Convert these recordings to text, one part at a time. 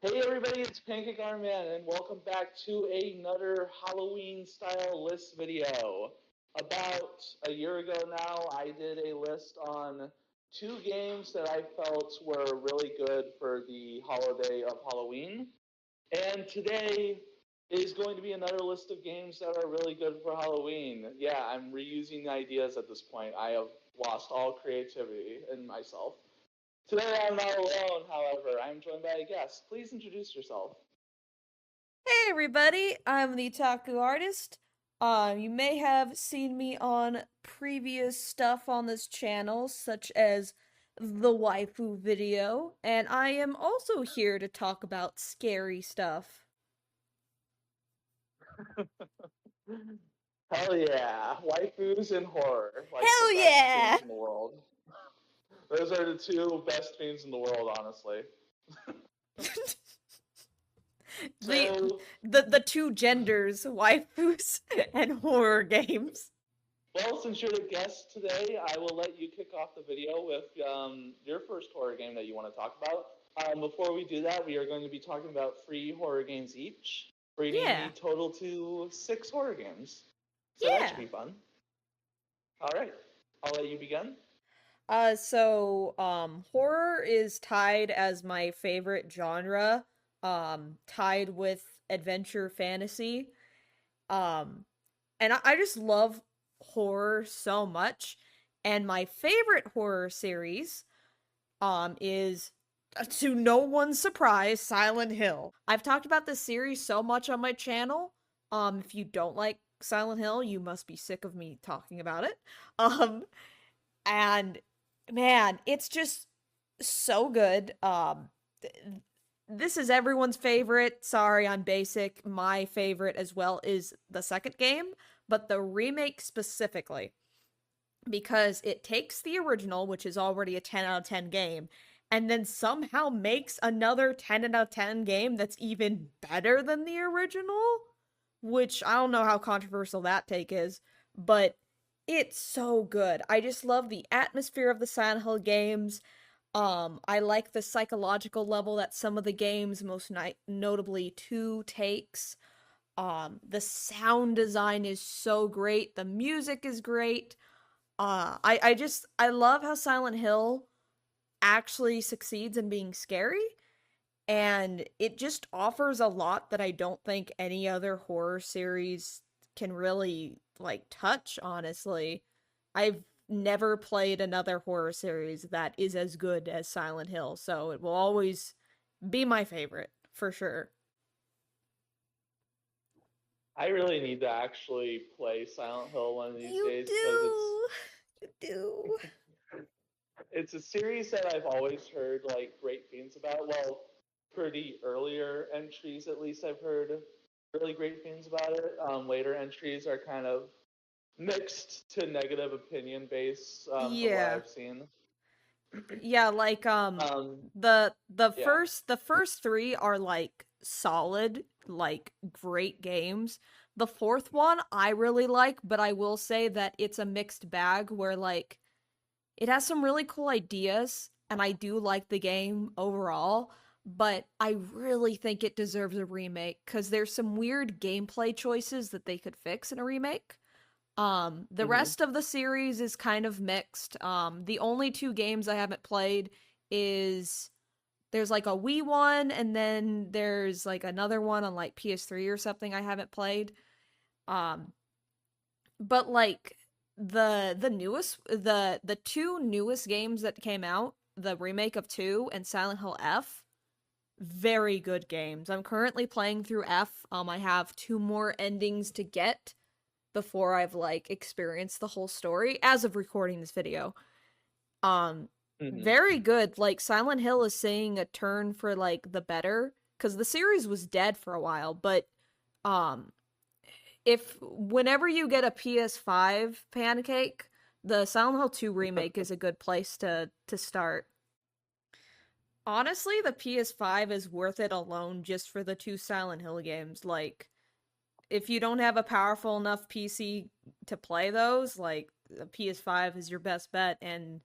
Hey everybody, it's Pancake Arm Man, and welcome back to another Halloween-style list video. About a year ago now, I did a list on two games that I felt were really good for the holiday of Halloween. And today is going to be another list of games that are really good for Halloween. Yeah, I'm reusing ideas at this point. I have lost all creativity in myself. Today I'm not alone, however. I'm joined by a guest. Please introduce yourself. Hey everybody, I'm the Otaku Artist. You may have seen me on previous stuff on this channel, such as the waifu video, and I am also here to talk about scary stuff. Hell yeah. Waifus and horror, like the Hell best yeah! things in the world. Those are the two best things in the world, honestly. the So, the two genders, waifus and horror games. well, since you're the guest today, I will let you kick off the video with your first horror game that you want to talk about. Before we do that, we are going to be talking about three horror games each, bringing Yeah, the total to six horror games. So that should yeah. be fun. All right, I'll let you begin. Horror is tied as my favorite genre, tied with adventure fantasy. Um, and I just love horror so much. And my favorite horror series, is to no one's surprise, Silent Hill. I've talked about this series so much on my channel. If you don't like Silent Hill, you must be sick of me talking about it. Um, and man, it's just so good. This is everyone's favorite. Sorry, I'm basic. My favorite as well is the second game, but the remake specifically because it takes the original, which is already a 10 out of 10 game, and then somehow makes another 10 out of 10 game that's even better than the original, which I don't know how controversial that take is, but it's so good. I just love the atmosphere of the Silent Hill games. I like the psychological level that some of the games, most notably 2, takes. The sound design is so great. The music is great. I love how Silent Hill actually succeeds in being scary, and it just offers a lot that I don't think any other horror series can really like touch, honestly. I've never played another horror series that is as good as Silent Hill, so it will always be my favorite for sure. I really need to actually play Silent Hill one of these You days because it's do. You do. it's a series that I've always heard like great things about. Well, pretty earlier entries at least I've heard really great things about it. Later entries are kind of mixed to negative opinion base from what Yeah. I've seen. Yeah, like Um, the yeah. first 3 are like solid, like great games. The fourth one I really like, but I will say that it's a mixed bag where like it has some really cool ideas and I do like the game overall, but I really think it deserves a remake cuz there's some weird gameplay choices that they could fix in a remake. The Hmm. rest of the series is kind of mixed. The only 2 games I haven't played is there's like a Wii one and then there's like another one on like PS3 or something I haven't played. Um, but like the 2 newest games that came out, the remake of 2 and Silent Hill F, very good games. I'm currently playing through F. I have 2 more endings to get before I've like experienced the whole story as of recording this video. Um Hmm. very good. Like Silent Hill is seeing a turn for like the better cuz the series was dead for a while, but um if whenever you get a PS5 pancake, the Silent Hill 2 remake is a good place to start. Honestly, the PS5 is worth it alone just for the 2 Silent Hill games. Like if you don't have a powerful enough PC to play those, like the PS5 is your best bet. And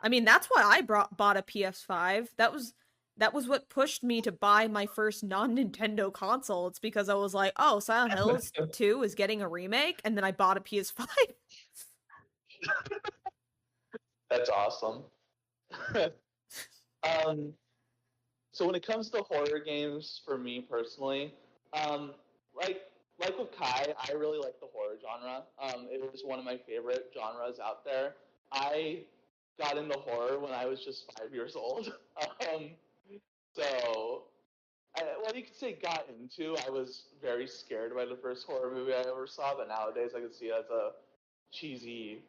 I mean, that's why I bought a PS5. That was that was what pushed me to buy my first non-Nintendo console. It's because I was like, oh, Silent Hills 2 is getting a remake, and then I bought a PS5. That's awesome. um, so when it comes to horror games, for me personally, um, like like with Kai, I really like the horror genre. It was one of my favorite genres out there. I got into horror when I was just 5 years old. Um, so, well, you could say got into. I was very scared by the first horror movie I ever saw, but nowadays I could see it as a cheesy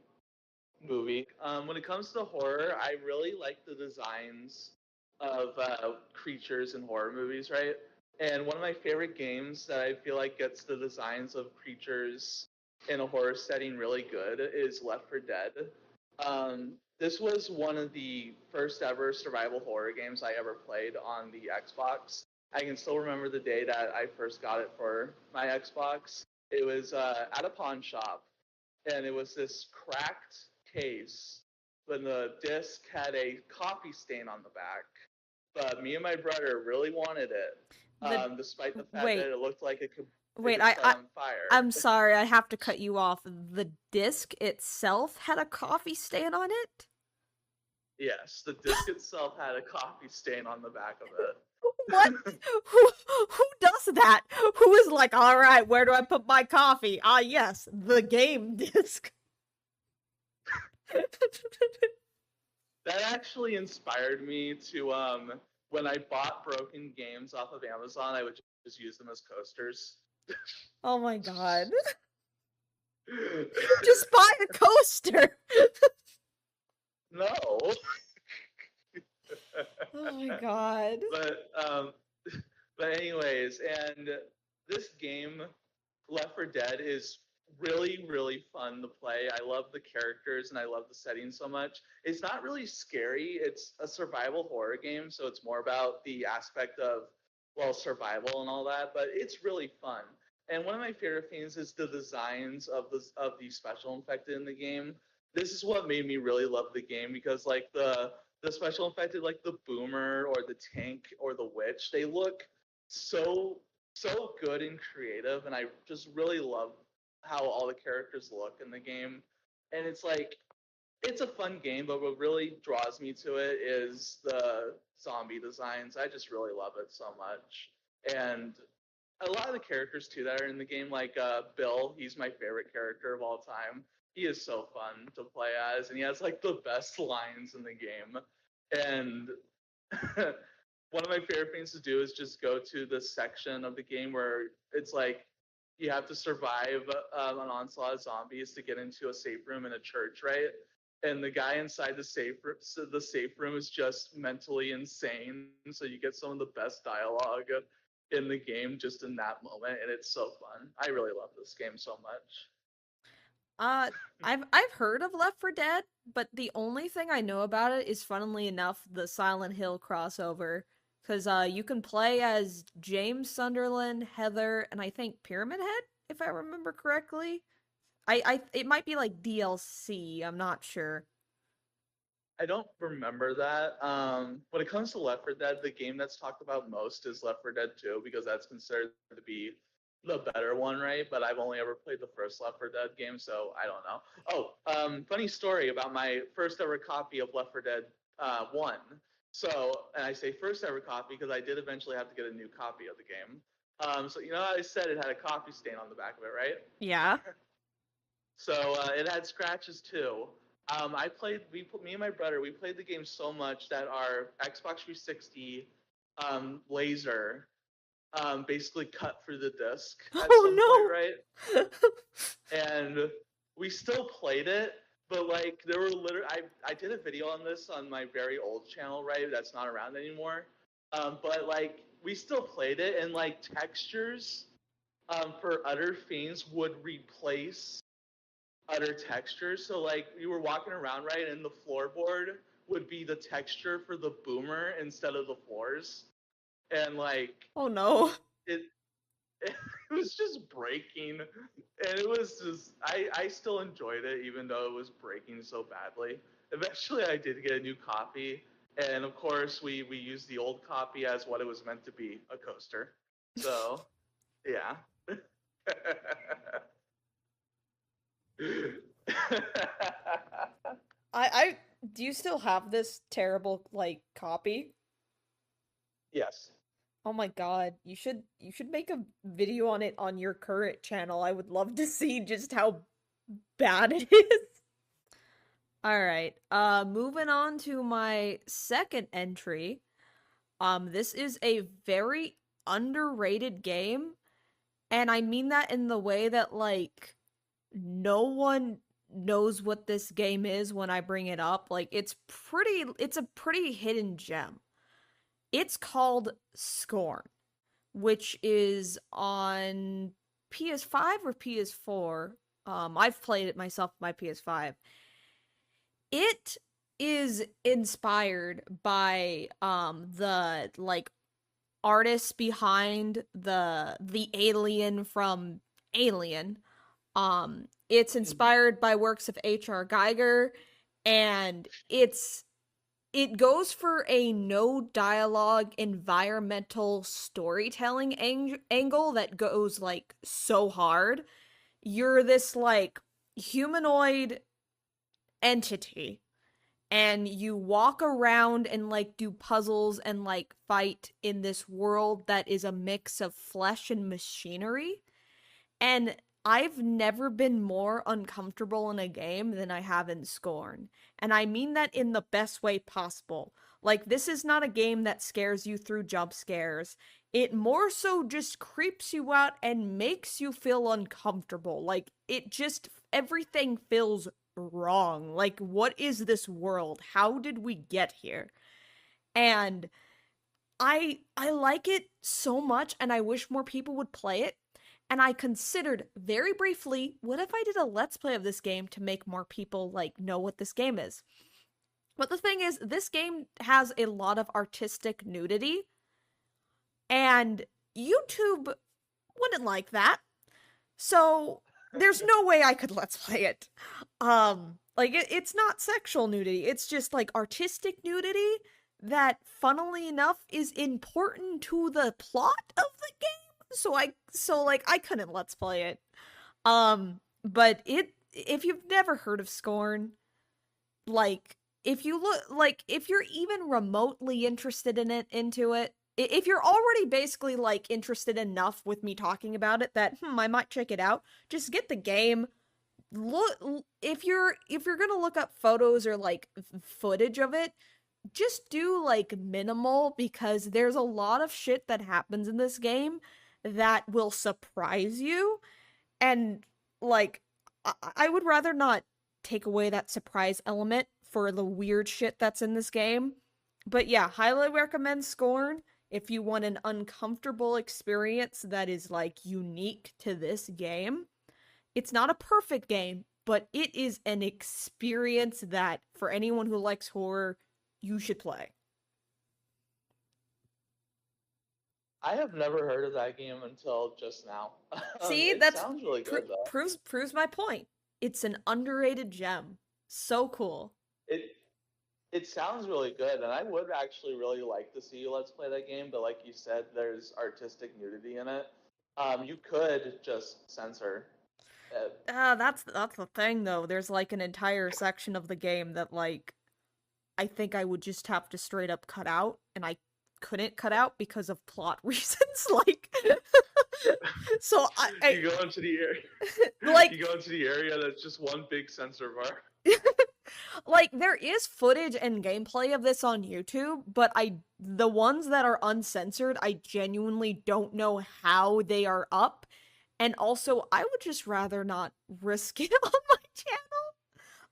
movie. When it comes to horror, I really like the designs of creatures in horror movies, right? And one of my favorite games that I feel like gets the designs of creatures in a horror setting really good is Left 4 Dead. This was one of the first ever survival horror games I ever played on the Xbox. I can still remember the day that I first got it for my Xbox. It was at a pawn shop, and it was this cracked case, but the disc had a coffee stain on the back. But me and my brother really wanted it, The despite the fact that wait, it looked like it could wait, start on fire. I'm sorry, I have to cut you off. The disc itself had a coffee stain on it? Yes, the disc itself had a coffee stain on the back of it. What? Who does that? Who is like, all right, where do I put my coffee? Ah, yes, the game disc. That actually inspired me to when I bought broken games off of Amazon, I would just use them as coasters. Oh my god. Just buy a coaster. No. Oh my god. But anyways, and this game, Left 4 Dead, is really, really fun to play. I love the characters and I love the setting so much. It's not really scary. It's a survival horror game, so it's more about the aspect of, well, survival and all that, but it's really fun. And one of my favorite things is the designs of the special infected in the game. This is what made me really love the game, because like the special infected, like the boomer or the tank or the witch, they look so good and creative, and I just really love how all the characters look in the game. And it's like, it's a fun game, but what really draws me to it is the zombie designs. I just really love it so much. And a lot of the characters too that are in the game, like Bill, he's my favorite character of all time. He is so fun to play as, and he has like the best lines in the game. And one of my favorite things to do is just go to the section of the game where it's like you have to survive an onslaught of zombies to get into a safe room in a church, right? And the guy inside the safe room is just mentally insane. So you get some of the best dialogue in the game just in that moment, and it's so fun. I really love this game so much. Uh, I've heard of Left 4 Dead, but the only thing I know about it is, funnily enough, the Silent Hill crossover. Because you can play as James Sunderland, Heather, and I think Pyramid Head, if I remember correctly. It might be like DLC. I'm not sure. I don't remember that. When it comes to Left 4 Dead, the game that's talked about most is Left 4 Dead 2, because that's considered to be the better one, right? But I've only ever played the first Left 4 Dead game, so I don't know. Oh, funny story about my first ever copy of Left 4 Dead 1. So, and I say first ever copy because I did eventually have to get a new copy of the game. So, you know how I said it had a coffee stain on the back of it, right? Yeah. So it had scratches too. Me and my brother, we played the game so much that our Xbox 360 laser basically cut through the disc at some point, Oh right? And we still played it, but like there were literally, I did a video on this on my very old channel, right? That's not around anymore. But like we still played it, and like textures for other things would replace other textures. So like you were walking around, right, and the floorboard would be the texture for the boomer instead of the floors. And like oh no. it it was just breaking. And it was just I still enjoyed it even though it was breaking so badly. Eventually I did get a new copy, And of course, we used the old copy as what it was meant to be, a coaster. So, yeah. I do you still have this terrible like copy? Yes. Oh my god, you should make a video on it on your current channel. I would love to see just how bad it is. All right. Moving on to my second entry. This is a very underrated game, and I mean that in the way that like no one knows what this game is when I bring it up. Like it's a pretty hidden gem. It's called Scorn, which is on PS5 or PS4. I've played it myself on my PS5. It is inspired by the like artists behind the alien from Alien. It's inspired by works of H.R. Geiger, and it goes for a no dialogue environmental storytelling angle that goes like so hard. You're this like humanoid entity, and you walk around and like do puzzles and like fight in this world that is a mix of flesh and machinery. And I've never been more uncomfortable in a game than I have in Scorn. And I mean that in the best way possible. Like, this is not a game that scares you through jump scares. It more so just creeps you out and makes you feel uncomfortable. Like, it just, everything feels wrong. Like, what is this world? How did we get here? And I like it so much, and I wish more people would play it. And I considered very briefly, what if I did a let's play of this game to make more people like know what this game is? But the thing is, this game has a lot of artistic nudity, and YouTube wouldn't like that. So there's no way I could let's play it. Like it's not sexual nudity. It's just like artistic nudity that funnily enough is important to the plot of the game. So I couldn't let's play it. But it if you've never heard of Scorn, like if you look like if you're even remotely interested in it into it, if you're already basically like interested enough with me talking about it that I might check it out, just get the game. Look, if you're gonna look up photos or like footage of it, just do like minimal, because there's a lot of shit that happens in this game that will surprise you. And like I would rather not take away that surprise element for the weird shit that's in this game. But yeah, highly recommend Scorn if you want an uncomfortable experience that is like unique to this game. It's not a perfect game, but it is an experience that for anyone who likes horror, you should play. I have never heard of that game until just now. See, It that's sounds really good though. proves my point. It's an underrated gem. So cool. It it sounds really good, and I would actually really like to see you let's play that game. But like you said, there's artistic nudity in it. You could just censor it. That's the thing though. There's like an entire section of the game that like I think I would just have to straight up cut out, and I couldn't cut out because of plot reasons. Like, so You go into the area. like You go into the area that's just one big censor bar. like there is footage and gameplay of this on YouTube, but the ones that are uncensored, I genuinely don't know how they are up. And also, I would just rather not risk it on my channel.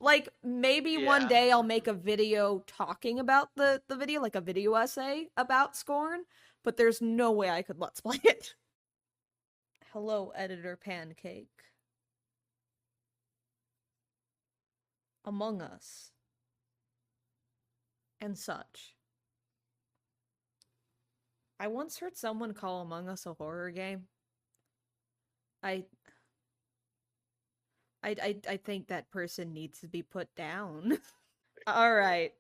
Like maybe one Yeah. day I'll make a video talking about the video, like a video essay about Scorn, but there's no way I could let's play it. Hello, editor Pancake. Among Us and such. I once heard someone call Among Us a horror game. I I think that person needs to be put down. All right.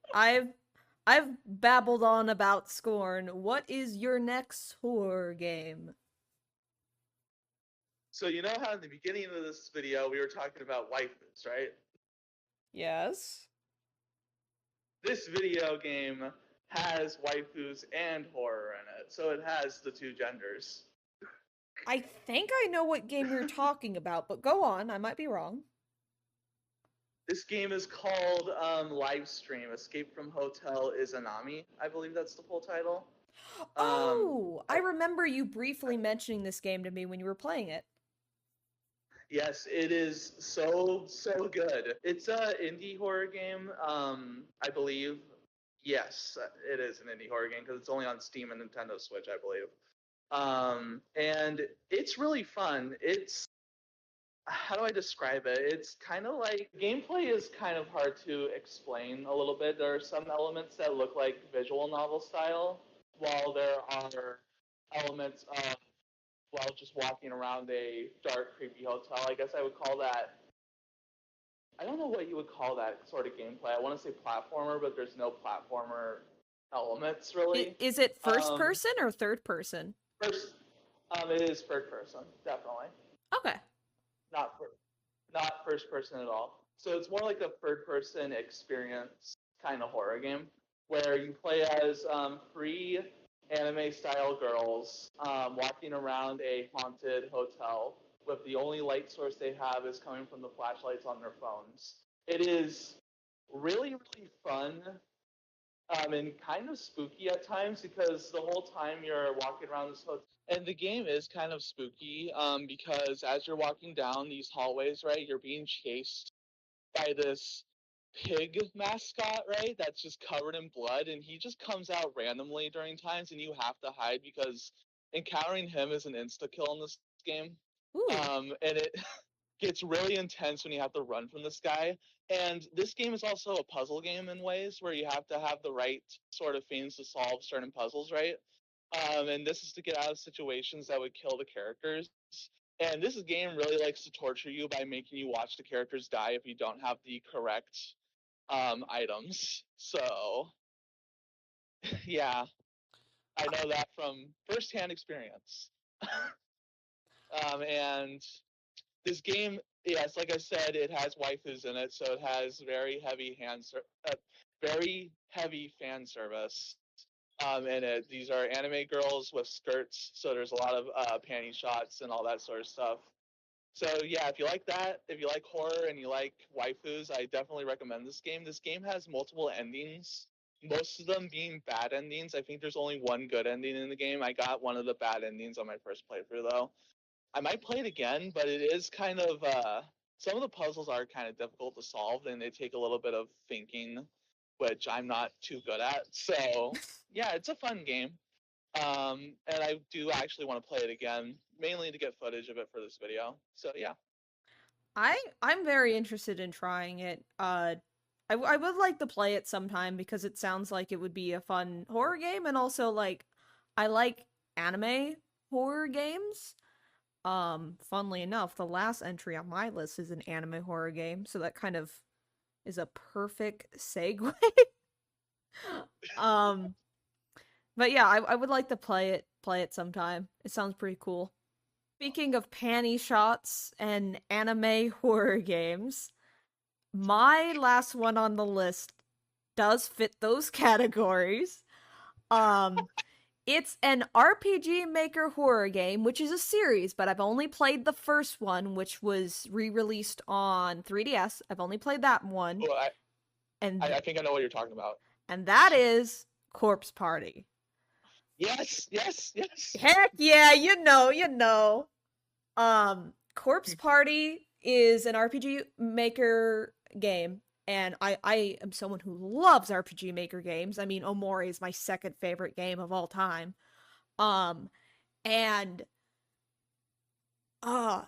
I've babbled on about Scorn. What is your next horror game? So you know how in the beginning of this video we were talking about waifus, right? Yes. This video game has waifus and horror in it, so it has the two genders. I think I know what game you're talking about, but go on. I might be wrong. This game is called LiveStream Escape from Hotel Izanami. I believe that's the full title. Oh, I remember you briefly mentioning this game to me when you were playing it. Yes, it is so good. It's a indie horror game, I believe. Yes, it is an indie horror game because it's only on Steam and Nintendo Switch, I believe. And it's really fun. It's how do I describe it? It's kind of like gameplay is kind of hard to explain a little bit. There are some elements that look like visual novel style, while there are elements of just walking around a dark, creepy hotel. I guess I would call that. I don't know what you would call that sort of gameplay. I want to say platformer, but there's no platformer elements really. Is it first person or third person? First, it is third person, definitely. Okay. Not not first person at all. So it's more like a third person experience kind of horror game where you play as three anime style girls walking around a haunted hotel with the only light source they have is coming from the flashlights on their phones. It is really fun and kind of spooky at times because the whole time you're walking around this hotel, and the game is kind of spooky because as you're walking down these hallways, right, you're being chased by this pig mascot, right, that's just covered in blood, and he just comes out randomly during times, and you have to hide because encountering him is an insta kill in this game. And it gets really intense when you have to run from this guy. And this game is also a puzzle game in ways where you have to have the right sort of things to solve certain puzzles, right? And this is to get out of situations that would kill the characters. And this game really likes to torture you by making you watch the characters die if you don't have the correct items. So, yeah, I know that from firsthand experience. And this game, yes, like I said, it has waifus in it, so it has very heavy fan service in it. These are anime girls with skirts, so there's a lot of panty shots and all that sort of stuff. So yeah, if you like that, if you like horror and you like waifus, I definitely recommend this game. This game has multiple endings, most of them being bad endings. I think there's only one good ending in the game. I got one of the bad endings on my first playthrough though. I might play it again, but it is kind of some of the puzzles are kind of difficult to solve, and they take a little bit of thinking, which I'm not too good at. So yeah, it's a fun game, and I do actually want to play it again, mainly to get footage of it for this video. So yeah. I'm very interested in trying it. I would like to play it sometime because it sounds like it would be a fun horror game, and also like I like anime horror games. Funnily enough, the last entry on my list is an anime horror game, so that kind of is a perfect segue. um, but yeah, I would like to play it sometime. It sounds pretty cool. Speaking of panty shots and anime horror games, my last one on the list does fit those categories. Um, it's an RPG Maker horror game, which is a series, but I've only played the first one, which was re-released on 3DS. I've only played that one. Well, I think I know what you're talking about. And that is Corpse Party. Yes. Heck yeah, you know. Corpse Party is an RPG Maker game, and I am someone who loves RPG Maker games. I mean, Omori is my second favorite game of all time. And the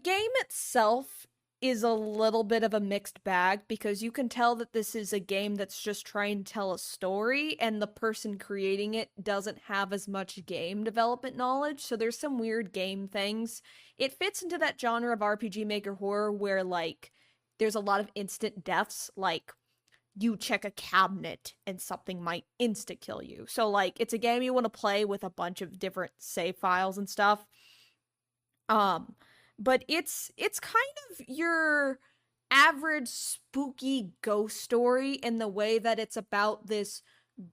game itself is a little bit of a mixed bag because you can tell that this is a game that's just trying to tell a story, and the person creating it doesn't have as much game development knowledge, so there's some weird game things. It fits into that genre of RPG Maker horror where, like, there's a lot of instant deaths, like, you check a cabinet and something might insta kill you. So like it's a game you want to play with a bunch of different save files and stuff. Um but it's kind of your average spooky ghost story in the way that it's about this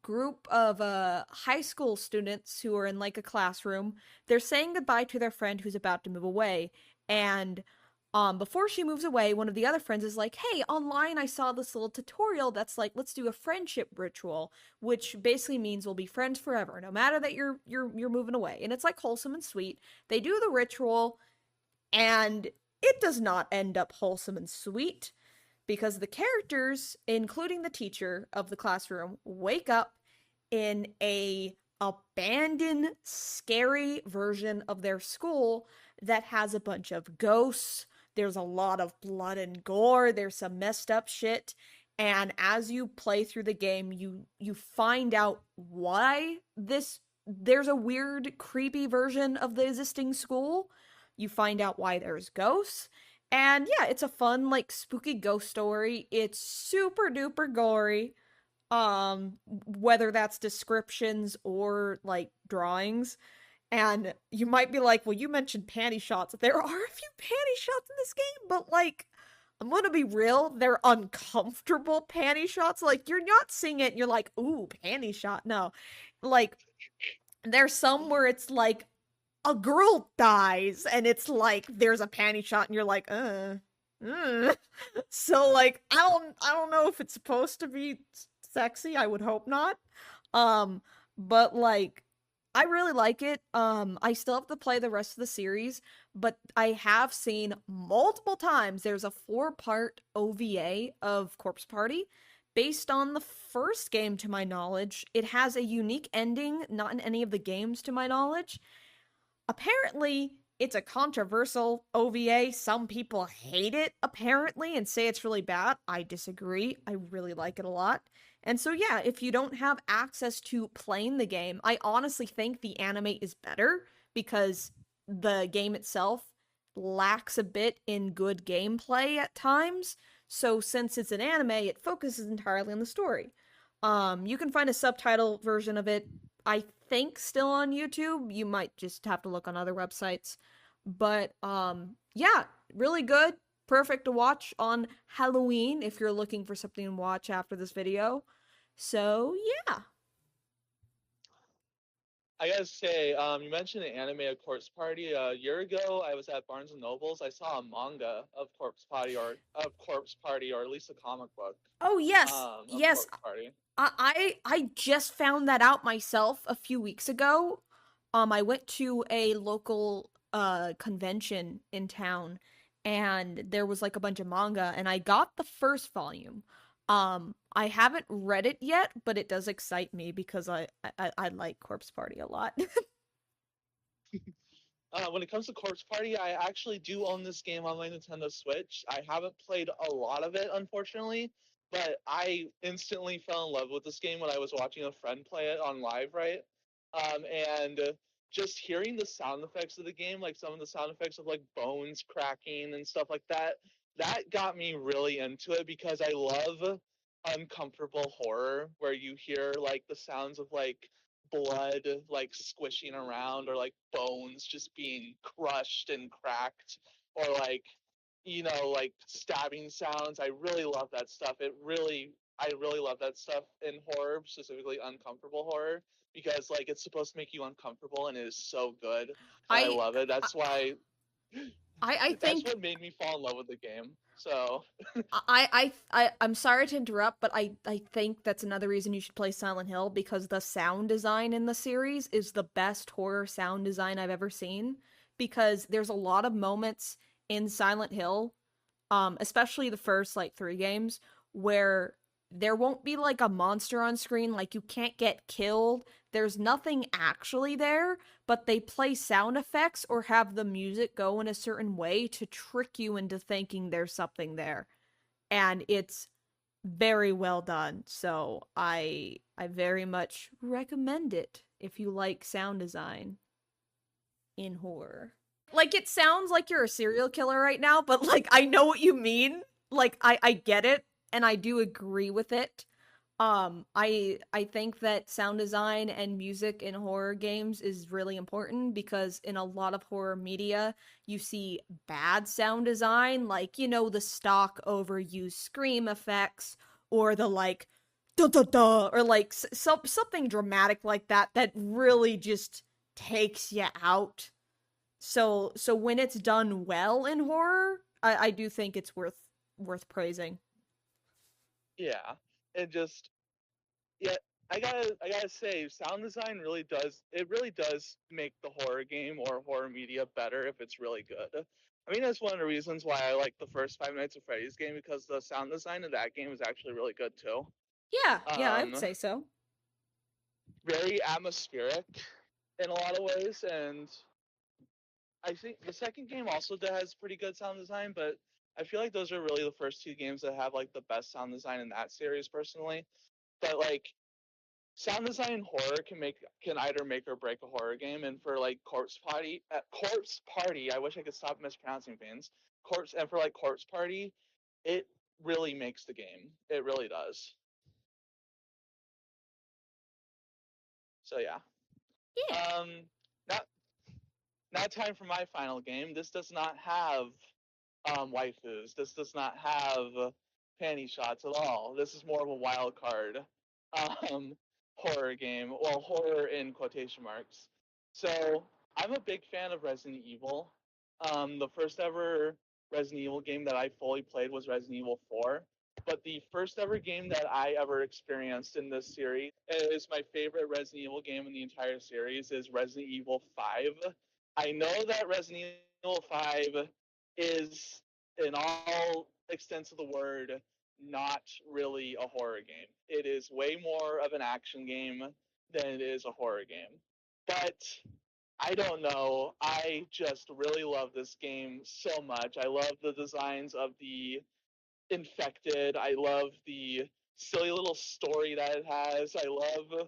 group of high school students who are in like a classroom. They're saying goodbye to their friend who's about to move away, and before she moves away, one of the other friends is like, "Hey, online I saw this little tutorial that's like, let's do a friendship ritual, which basically means we'll be friends forever, no matter that you're moving away." And it's like wholesome and sweet. They do the ritual, and it does not end up wholesome and sweet because the characters, including the teacher of the classroom, wake up in a abandoned, scary version of their school that has a bunch of ghosts. There's a lot of blood and gore. There's some messed up shit. And as you play through the game, you find out why there's a weird, creepy version of the existing school. You find out why there's ghosts. And yeah, it's a fun, like, spooky ghost story. It's super duper gory. Whether that's descriptions or like drawings. And you might be like, well, you mentioned panty shots. There are a few panty shots in this game, but like, I'm gonna be real, they're uncomfortable panty shots. Like, you're not seeing it and you're like, ooh, panty shot. No. Like, there's some where it's like a girl dies and it's like there's a panty shot and you're like, So like I don't know if it's supposed to be sexy. I would hope not. But like I really like it. I still have to play the rest of the series, but I have seen multiple times there's a 4-part OVA of Corpse Party based on the first game to my knowledge. It has a unique ending, not in any of the games to my knowledge. Apparently, it's a controversial OVA. Some people hate it, apparently, and say it's really bad. I disagree. I really like it a lot. And so, yeah, if you don't have access to playing the game, I honestly think the anime is better because the game itself lacks a bit in good gameplay at times. So, since it's an anime, it focuses entirely on the story. You can find a subtitle version of it, I think, still on YouTube. You might just have to look on other websites. But yeah, really good. Perfect to watch on Halloween if you're looking for something to watch after this video. So, yeah. I gotta say, you mentioned the anime of Corpse Party. A year ago, I was at Barnes and Nobles. I saw a manga of Corpse Party, or at least a comic book. Oh, yes. Of Yes. Corpse Party. I just found that out myself a few weeks ago. I went to a local convention in town and there was like a bunch of manga and I got the first volume. I haven't read it yet, but it does excite me because I like Corpse Party a lot. When it comes to Corpse Party, I actually do own this game on my Nintendo Switch. I haven't played a lot of it, unfortunately, but I instantly fell in love with this game when I was watching a friend play it on live, right? And just hearing the sound effects of the game, like some of the sound effects of like bones cracking and stuff like that, that got me really into it because I love uncomfortable horror where you hear like the sounds of like blood like squishing around or like bones just being crushed and cracked or like like stabbing sounds. I really love that stuff. I really love that stuff in horror, specifically uncomfortable horror, because like it's supposed to make you uncomfortable and it is so good. And I I love it. That's why I that's think what made me fall in love with the game. So I'm sorry to interrupt, but I think that's another reason you should play Silent Hill because the sound design in the series is the best horror sound design I've ever seen. Because there's a lot of moments in Silent Hill, especially the first like 3 games, where there won't be like a monster on screen, like you can't get killed. There's nothing actually there, but they play sound effects or have the music go in a certain way to trick you into thinking there's something there. And it's very well done. So I very much recommend it if you like sound design in horror. Like, it sounds like you're a serial killer right now, but like I know what you mean. Like I get it. and I do agree with it. I think that sound design and music in horror games is really important because in a lot of horror media, you see bad sound design, like, you know, the stock overused scream effects or the like da da da or like something dramatic like that that really just takes you out. So when it's done well in horror, I do think it's worth praising. Yeah, and just yeah, I gotta say, sound design really does make the horror game or horror media better if it's really good. I mean, that's one of the reasons why I like the first Five Nights at Freddy's game because the sound design of that game is actually really good too. Yeah, I would Um, say so. Very atmospheric in a lot of ways, and I think the second game also has pretty good sound design, but I feel like those are really the first two games that have like the best sound design in that series personally. But like sound design in horror can either make or break a horror game, and for like Corpse Party, I wish I could stop mispronouncing things. Corpse Party, it really makes the game. It really does. So yeah. Yeah. Um, now now time for my final game. This does not have waifus. This does not have panty shots at all. This is more of a wild card um, horror game. Well, horror in quotation marks. So I'm a big fan of Resident Evil. The first ever Resident Evil game that I fully played was Resident Evil 4. But the first ever game that I ever experienced in this series is my favorite Resident Evil game in the entire series is Resident Evil 5. I know that Resident Evil 5 is, in all extents of the word, not really a horror game. It is way more of an action game than it is a horror game. But I don't know. I just really love this game so much. I love the designs of the infected. I love the silly little story that it has. I love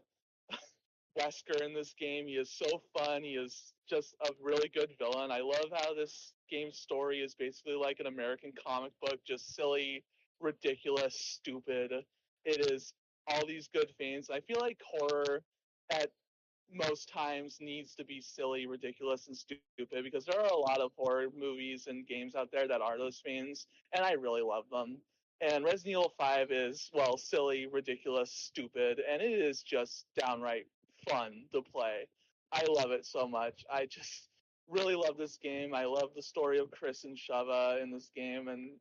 Wesker in this game. He is so fun. He is just a really good villain. I love how this game's story is basically like an American comic book, just silly, ridiculous, stupid. It is all these good things. I feel like horror at most times needs to be silly, ridiculous, and stupid because there are a lot of horror movies and games out there that are those things, and I really love them. And Resident Evil 5 is, well, silly, ridiculous, stupid, and it is just downright fun to play. I love it so much. I just really love this game. I love the story of Chris and Shava in this game, and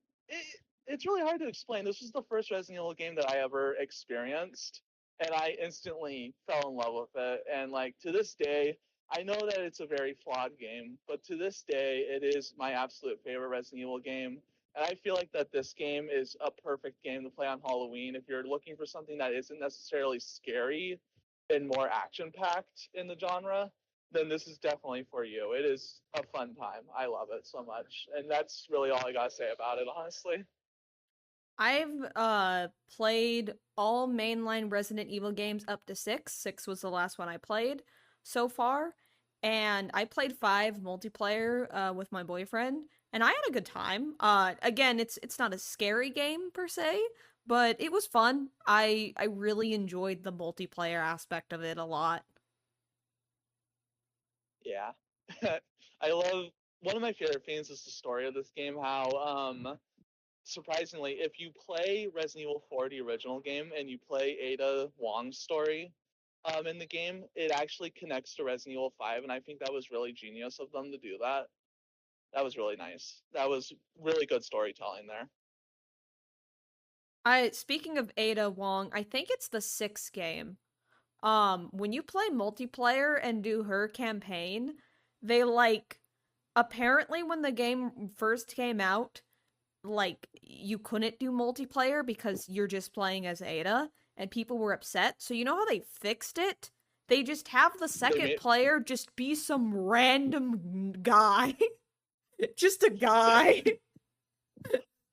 it's really hard to explain. This was the first Resident Evil game that I ever experienced, and I instantly fell in love with it. And like to this day, I know that it's a very flawed game, but to this day, it is my absolute favorite Resident Evil game. And I feel like that this game is a perfect game to play on Halloween if you're looking for something that isn't necessarily scary and more action packed in the genre. Then this is definitely for you. It is a fun time. I love it so much, and that's really all I gotta say about it, honestly. I've played all mainline Resident Evil games up to 6. 6 was the last one I played so far. And I played 5 multiplayer with my boyfriend, and I had a good time. Again, it's not a scary game per se, but it was fun. I really enjoyed the multiplayer aspect of it a lot. Yeah. I love one of my favorite things is the story of this game. How surprisingly, if you play Resident Evil 4, the original game, and you play Ada Wong's story in the game, it actually connects to Resident Evil 5, and I think that was really genius of them to do that. That was really nice. That was really good storytelling there. I Speaking of Ada Wong, I think it's the 6th game. When you play multiplayer and do her campaign, they like apparently when the game first came out, like you couldn't do multiplayer because you're just playing as Ada and people were upset. So you know how they fixed it? They just have the They second made, player just be some random guy. Just a guy.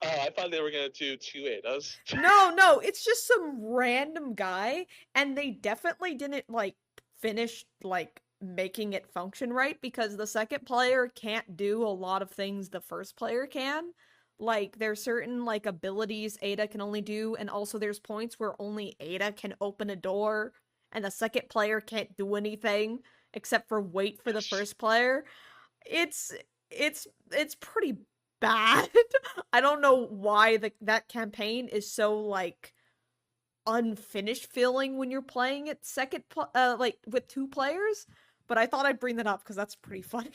I thought they were gonna do two Adas. No, it's just some random guy and they definitely didn't like finish like making it function right because the second player can't do a lot of things the first player can. Like there's certain like abilities Ada can only do, and also there's points where only Ada can open a door and the second player can't do anything except for wait for the first player. It's it's pretty bad. I don't know why that campaign is so like unfinished feeling when you're playing it like with two players, but I thought I'd bring that up because that's pretty funny.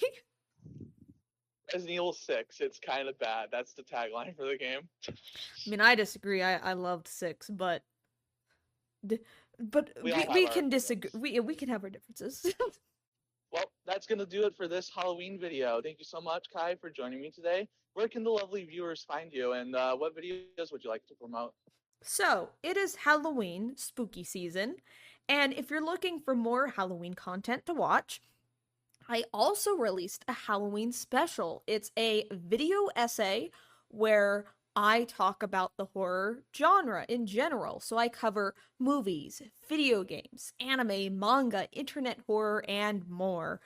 Resident Evil 6, it's kind of bad. That's the tagline for the game. I mean, I disagree. I loved 6, but We all have we our can disagree. opinions. We can have our differences. Well, that's going to do it for this Halloween video. Thank you so much, Kai, for joining me today. Where can the lovely viewers find you, and what videos would you like to promote? So, it is Halloween, spooky season, and if you're looking for more Halloween content to watch, I also released a Halloween special. It's a video essay where I talk about the horror genre in general. So I cover movies, video games, anime, manga, internet horror, and more.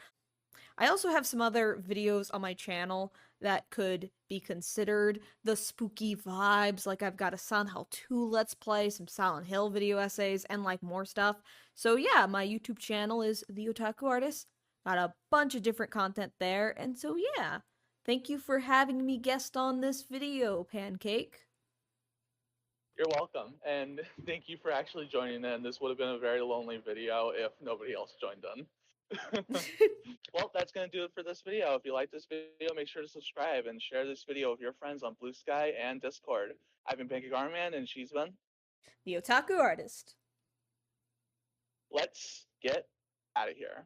I also have some other videos on my channel that could be considered the spooky vibes. Like I've got a Silent Hill 2 Let's Play, some Silent Hill video essays, and like more stuff. So yeah, my YouTube channel is TheOtakuArtist. Got a bunch of different content there, and so yeah. Thank you for having me guest on this video, Pancake. You're welcome, and thank you for actually joining in. This would have been a very lonely video if nobody else joined in. Well, that's going to do it for this video. If you like this video, make sure to subscribe and share this video with your friends on Blue Sky and Discord. I've been Pancake Armman, and she's been The Otaku Artist. Let's get out of here.